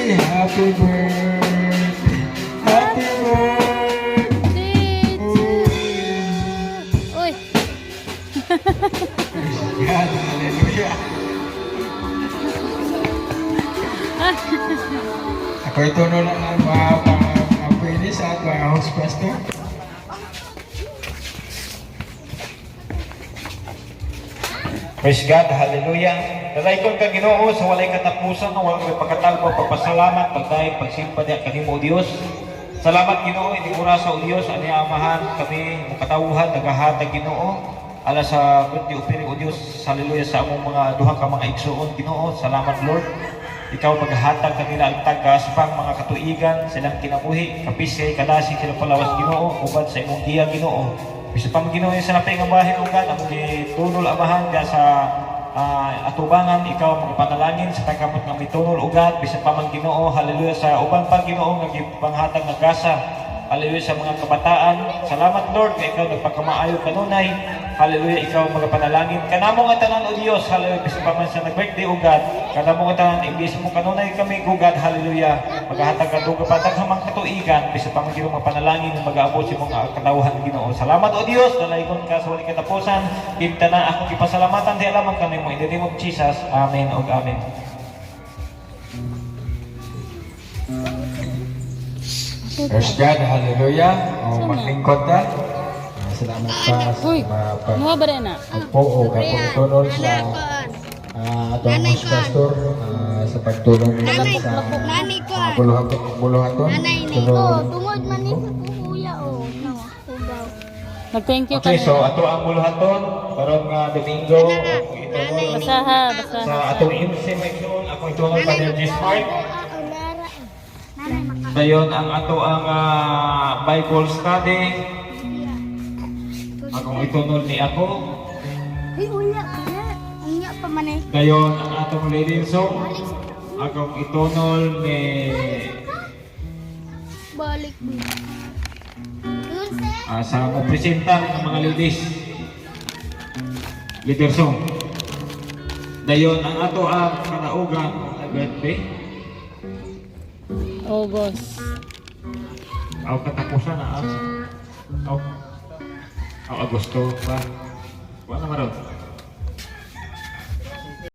say happy birthday, happy birthday. Uy. God, hallelujah. Ako ito na lang ang mga pwede sa at mga house pastor. Praise God, hallelujah. Dalaykon ka Ginoo sa walay katapusan, walay pagkatalpo, pagpasalamat, pagdahil, pagsimpa niya kanimo o Dios. Salamat Ginoo, hindi orasa o Dios, ani amahan kami makatawuhan, nagahatag Ginoo. Ala sa kundi upiri o Dios, hallelujah sa among mga duha ka mga igsuon Ginoo. Salamat Lord. Ikaw maghatag kanila ang tagas-pang mga katuigan, silang kinabuhi, kapisay, kadasi, sila palawas Ginoo, ubad sa imong giya Ginoo. Bisa pa Ginoo sa napay nga bahin ug kan among gitunol amahan ga sa atubangan ikaw magpanalangin sa pagkamot nga mitunol ugat bisan pa man Ginoo hallelujah sa uban pa Ginoo nga gipanghatag nga gasa hallelujah sa mga kabataan. Salamat Lord kay ikaw nagpakamaayo kanunay. Hallelujah ikaw magapanalangin kanamo nga tanan o Dios. Hallelujah bisan pa man sa nag-birthday ugat kanamo nga tanan imbis mo kanunay kami gugad. Hallelujah maghatag ka duga patag sa mga katuigan bisan pa man Ginoo mapanalangin nga mag-aabot sa mga katawhan Ginoo. Salamat o Dios dalaykon ka sa waling katapusan. Kimta na akong gipasalamatan di alam kanimo in the name of Jesus. Amen ug amen. Praise God, hallelujah. O maglingkod na. Salamat pa sa Uy, mga mga ba rin na? pagpo o kapuntunol sa atong house pastor sa pagtulong nila sa mga buluhaton. Tungod man ni sa kuya o. Ugaw. Nag-thank you Okay, ka. so ato ang buluhaton karon nga Domingo itunol Basaha, basaha. sa atong MC Mike ako itunol pa din G-Smart. Dayon ang ato ang Bible study. Akong itunol ni ako. Ay, unya ka na. Unya pa man eh. Dayon ang atong leading song. Akong itunol ni Balik mo. Yun, sir. sa presenta ng mga ladies. Leader song. Dayon ang ato ang kanaugan na birthday. August. Aw katapusan na aw Agosto pa. Wala naman ron.